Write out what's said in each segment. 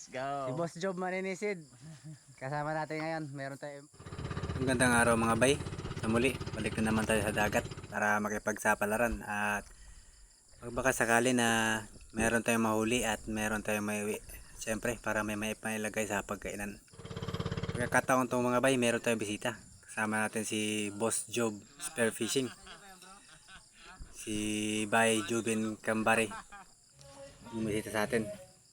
Let's go. Si Boss Job maninisid. Kasama natin ngayon. Meron tayong Magandang araw mga bay. Sa muli, balik na naman tayo sa dagat para makipagsapalaran at magbaka sakali na meron tayong mahuli at meron tayong maiuwi. Siyempre, para may mailagay sa pagkainan. Pagkakataon tong mga bay, meron tayong bisita. Kasama natin si Boss Job Spear Fishing. Si Bay Jubin Kambare. Bumisita sa atin.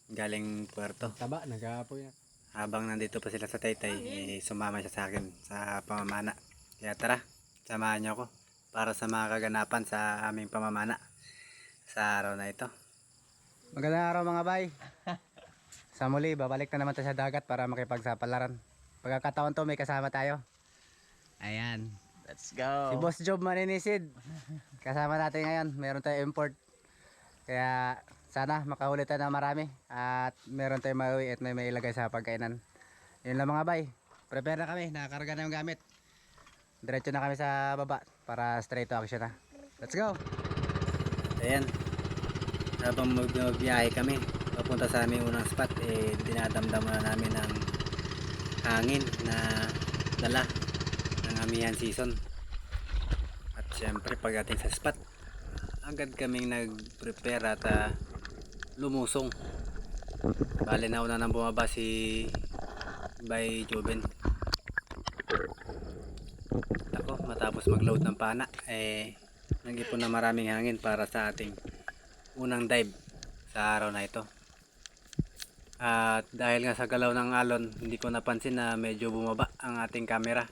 Galing Puerto. taba. Nagapoy na. Habang nandito pa sila sa Taytay, sumama siya sa akin sa pamamana. Kaya tara, samahan niyo ako para sa mga kaganapan sa aming pamamana sa araw na ito. Magandang araw mga bay. Sa muli, babalik na naman tayo sa dagat para makipagsapalaran. Pagkakataon to may kasama tayo. Ayan. Let's go. Si Boss Job maninisid. Kasama natin ngayon. Meron tayong import. Kaya sana makahuli tayo na marami. At meron tayong mauwi at may mailagay sa pagkainan. Yun lang mga bay. Prepare na kami. Nakakarga na yung gamit. Diretso na kami sa baba para straight to action na. Let's go! Ayan, habang magbiyahe kami papunta sa aming unang spot, dinadamdam na namin ang hangin na dala ng amihan season. At syempre pagdating sa spot, agad kaming nag-prepare at lumusong. Bale na una nang bumaba si Bay Joben. Ako, matapos mag-load ng pana, nag-ipon na maraming hangin para sa ating unang dive sa araw na ito. At dahil nga sa galaw ng alon, hindi ko napansin na medyo bumaba ang ating camera.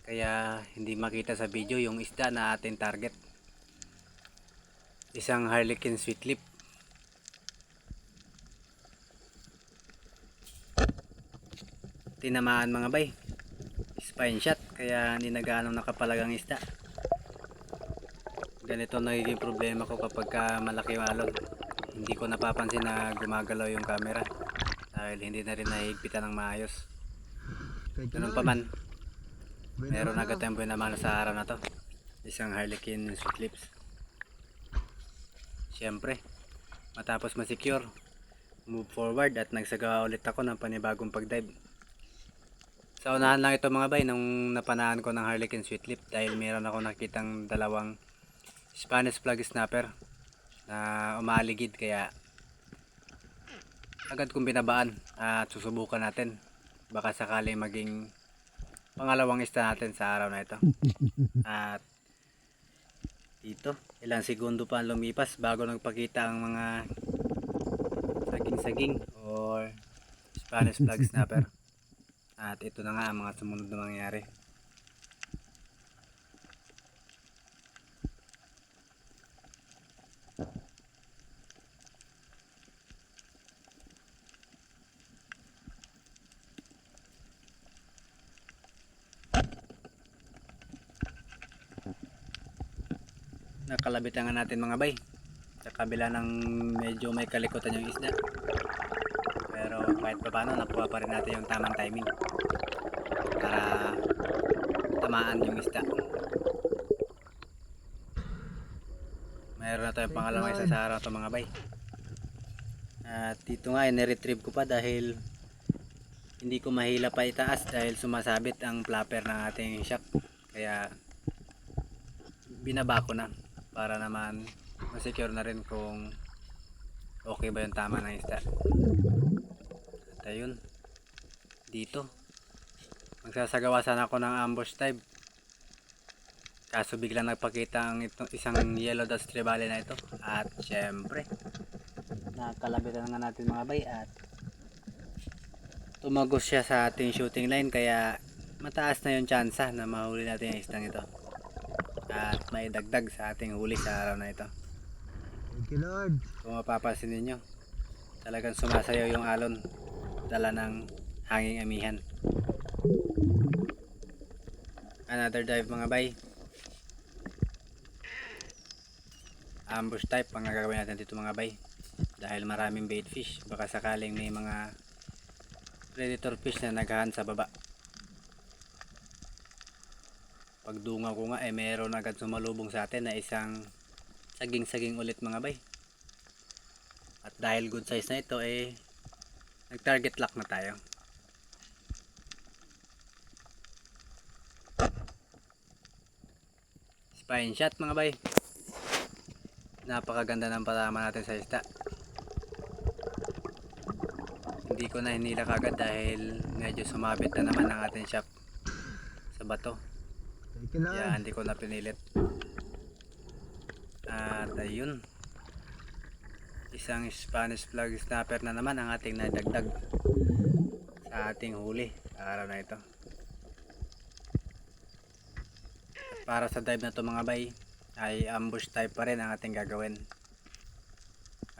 Kaya hindi makita sa video yung isda na ating target. Isang Harlequin sweet lip. Tinamaan mga bay. Spine shot, kaya hindi na gaano nakapalagang isda. Ganito nagiging problema ko kapag malaki yung alon. Hindi ko napapansin na gumagalaw yung camera dahil hindi na rin nahihigpitan ng maayos. Ganun pa man, meron agad tayong buhay naman sa araw na to. Isang Harlequin sweet lips. Siyempre, matapos ma-secure, move forward at nagsagawa ulit ako ng panibagong pag-dive. Sa unahan lang ito mga bay nung napanaan ko ng Harlequin sweet lip dahil meron ako nakitang dalawang Spanish flag snapper na umaligid, kaya agad kong binabaan at susubukan natin. Baka sakaling maging pangalawang isda natin sa araw na ito. At dito, ilang segundo pa ang lumipas bago nagpakita ang mga saging-saging or Spanish flag snapper. At ito na nga ang mga sumunod na mangyayari. Nakalabitan natin mga bay sa kabila ng medyo may kalikutan yung isda, pero kahit pa paano nakuha pa rin natin yung tamang timing para tamaan yung isda. Mayroon na tayong pangalawang isa sa araw ito mga bay. At dito nga niretrieve ko pa dahil hindi ko mahila pa itaas dahil sumasabit ang flapper ng ating shock, kaya binaba ko na para naman ma-secure na rin kung okay ba yung tama ng isda. At ayun, dito magsasagawa sana ako ng ambush dive, kaso biglang nagpakita ang isang yellow dust trevally na ito. At syempre nakalabitan nga natin mga bay at tumagos siya sa ating shooting line, kaya mataas na yung tsansa na mahuli natin yung isdang ito at may dagdag sa ating huli sa araw na ito. Thank you Lord. Kung mapapansin ninyo, talagang sumasayaw yung alon, dala ng hanging amihan. Another dive mga bay. Ambush type ang gagawin natin dito mga bay, dahil maraming bait fish. Baka sakaling may mga predator fish na naghahan sa baba. Pagdunga ko nga meron agad sumalubong sa atin na isang saging-saging ulit mga bay. At dahil good size na ito Nag-target lock na tayo. Spine shot mga bay. Napakaganda ng patama natin sa isda. Hindi ko na hinila kagad dahil medyo sumabit na naman ang ating shop sa bato. Kaya hindi ko na pinilit. At ayun, isang Spanish flag snapper na naman ang ating nadagdag sa ating huli sa araw na ito. At para sa dive na to mga bay, ay ambush type pa rin ang ating gagawin.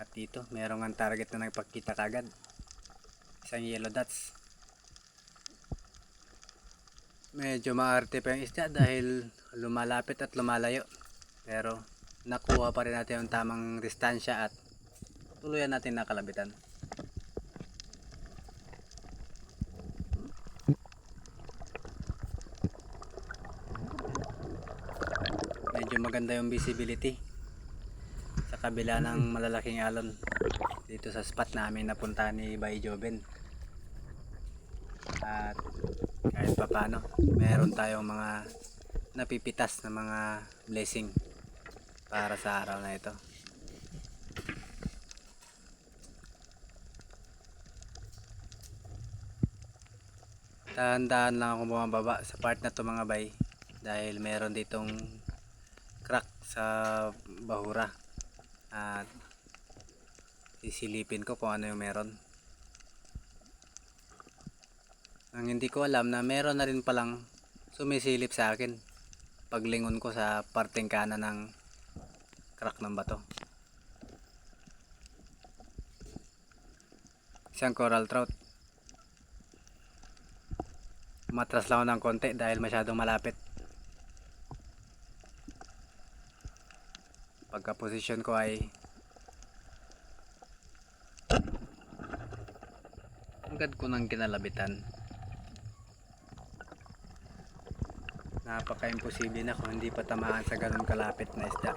At dito merong ang target na nagpakita kagad, isang yellow dots. Medyo maarte pa yung isda dahil lumalapit at lumalayo, pero nakuha pa rin natin yung tamang distansya at tuluyan natin nakalabitan. Medyo maganda yung visibility sa kabila ng malalaking alon dito sa spot namin napunta ni Bay Joven. At kahit pa paano, meron tayong mga napipitas na mga blessing para sa araw na ito. Dahan-dahan lang ako bumababa sa part na to mga bay dahil meron ditong crack sa bahura at sisilipin ko kung ano yung meron. Ang hindi ko alam na meron na rin palang sumisilip sa akin paglingon ko sa parteng kanan ng crack ng bato. Isang coral trout. Matras lang ako ng konti dahil masyadong malapit. Pagka position ko ay agad ko nang kinalabitan. Napaka-imposible na kung hindi pa tamaan sa ganun kalapit na isda.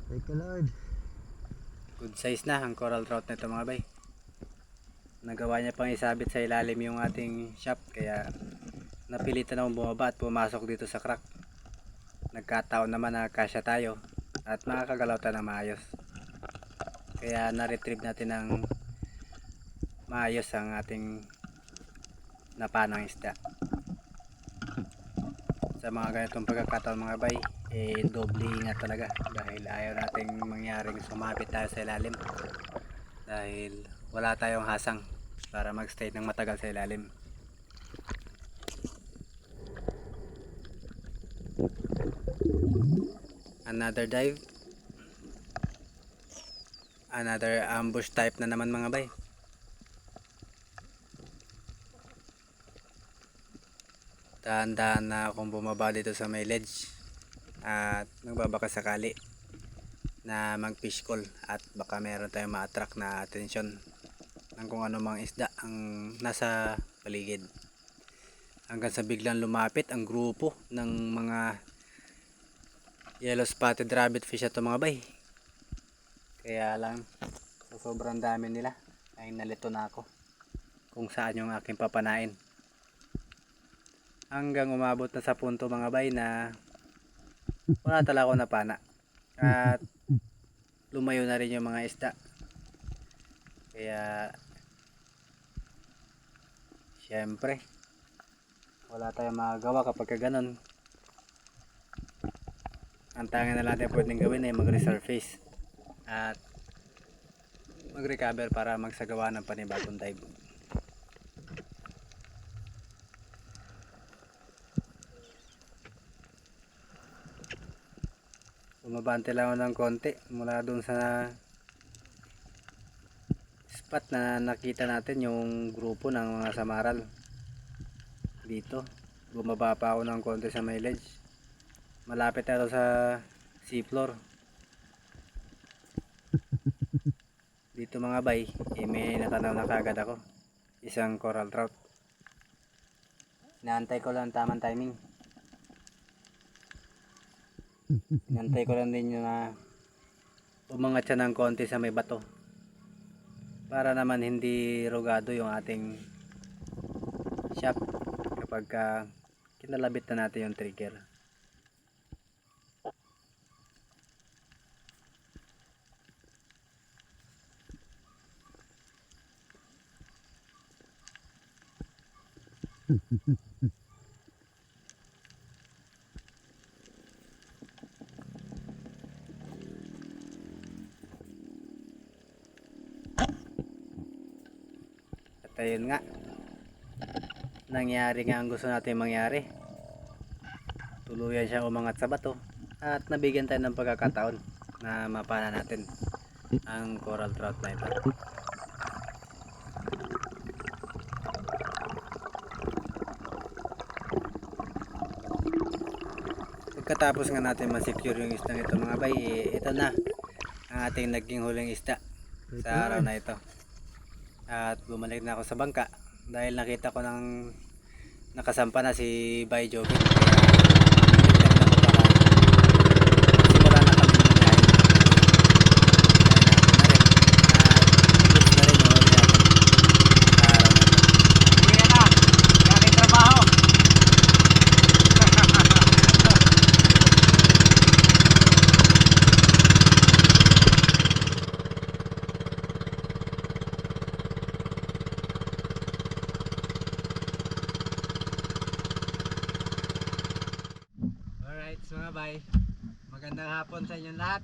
Thank you Lord. Good size na ang coral trout nito mga bay. Nagawa niya pang isabit sa ilalim yung ating shop, kaya napilitan akong bumaba at pumasok dito sa crack. Nagkataon naman na kasya tayo at makakagalaw tayo ng maayos. Kaya na-retrieve natin ng maayos ang ating napanang isda. Sa mga ganitong pagkakataon mga bay, doble ingat talaga dahil ayaw nating mangyaring sumabit tayo sa ilalim dahil wala tayong hasang para magstay ng matagal sa ilalim. Another dive, another ambush type na naman mga bay. Dahan-dahan na akong bumaba dito sa may ledge at nagbabaka sakali na mag fish call at baka meron tayong ma-attract na atensyon ng kung ano mang isda ang nasa paligid, hanggang sa biglang lumapit ang grupo ng mga yellow spotted rabbit fish ito mga bay. Kaya lang sa sobrang dami nila ay nalito na ako kung saan yung aking papanain, hanggang umabot na sa punto mga bay na wala talaga ako napana at lumayo na rin yung mga isda. Kaya syempre wala tayong magagawa kapag ganon. Ang tanging na natin pwedeng gawin ay mag-resurface at mag-recover para magsagawa ng panibagong dive. Bumabante lang ako ng konti mula dun sa spot na nakita natin yung grupo ng mga samaral. Dito bumaba pa ako ng konti sa may ledge, malapit na ito sa seafloor. Dito mga bay, may natanaw na kagad ako, isang coral trout. Inaantay ko lang tamang timing. Inantay ko lang din yung na umangat siya ng konti sa may bato. Para naman hindi rugado yung ating shaft kapag kinalabit na natin yung trigger. At ayun nga, nangyari nga ang gusto natin mangyari. Tuluyan siya umangat sa bato at nabigyan tayo ng pagkakataon na mapana natin ang coral trout na ito. Pagkatapos nga natin ma-secure yung isdang ito mga bay, ito na ang ating naging huling isda sa araw na ito. At bumalik na ako sa bangka dahil nakita ko ng nakasampa na si Bay Joven. Kaya simula na kami bumiyahe. Kaya na rin. At na rin yung huli natin sa araw na ito. Uwi na, galing trabaho. Alright, so mga bay, magandang hapon sa inyong lahat.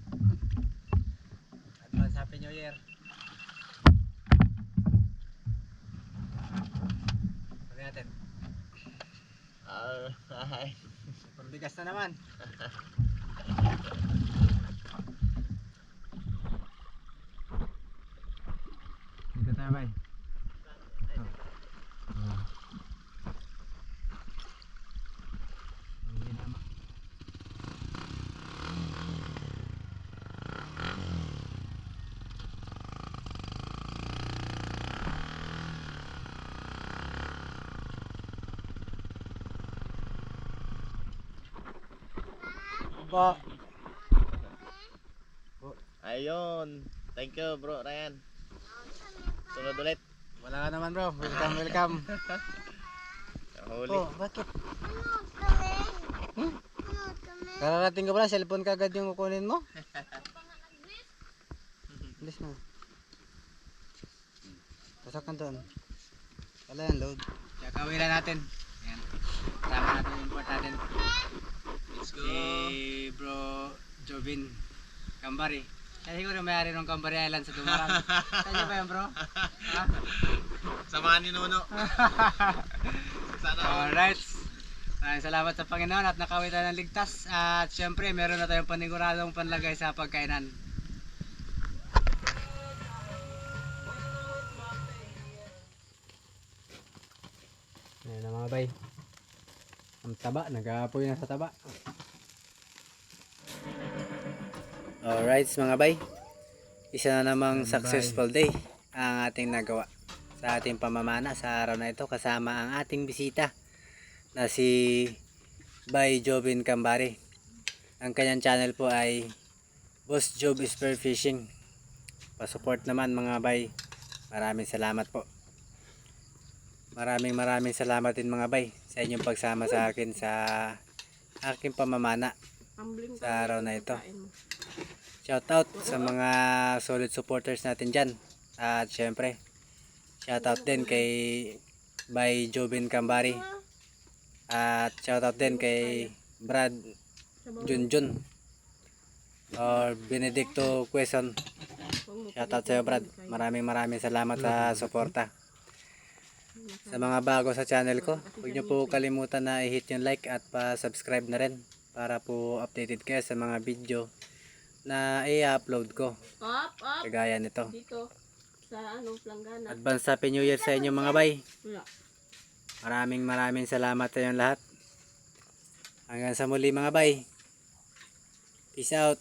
Advance Happy New Year. Sabi natin, Alright. pagbigas na naman. Dito tayo bay. Po. Ayun. Thank you bro Ryan. Sunod ulit. Wala ka naman bro. Welcome, welcome. Huli. Oh, bakit? Kararating ka pala, cellphone ka agad yung kukunin mo? Bilis na. Pasok ka doon. Wala yan, load. Kakawin na natin. Ayan. Tama natin yung import natin. Let's go. Si bro Jovin Kambari. Siya siguro may-ari ng Kambari Island sa Dumarang. Kaya ba yan bro? Ha? Samahan ni Nuno. Sana all. Alright. Maraming salamat sa Panginoon at nakawin tayo ng ligtas. At syempre meron na tayong paniguradong panlagay sa pagkainan. Ayan na mga bay. Ang taba, nag-aapoy na sa taba. Alright mga bay, isa na namang successful day ang ating nagawa sa ating pamamana sa araw na ito kasama ang ating bisita na si Bay Joven Kambari. Ang kanyang channel po ay Boss Job Spearfishing. Pa-support naman mga bay. Maraming salamat po. Maraming salamat din mga bay sa inyong pagsama sa akin sa aking pamamana sa araw na ito. Shoutout sa mga solid supporters natin dyan. At syempre, shoutout din kay Bay Joven Kambari. At shoutout din kay Brad Junjun or Benedicto Quezon. Shoutout sa iyo Brad. Maraming salamat sa suporta. Sa mga bago sa channel ko, huwag niyo po kalimutan na i-hit yung like at pa-subscribe na rin para po updated kayo sa mga video na i-upload ko. Kagaya nito. Dito sa planggana. Advance Happy New Year sa inyo mga bay. Wala. Maraming salamat sa inyong lahat. Hanggang sa muli mga bay. Peace out.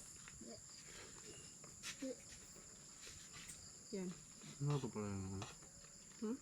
Yan. Ano pa pala? Hmm?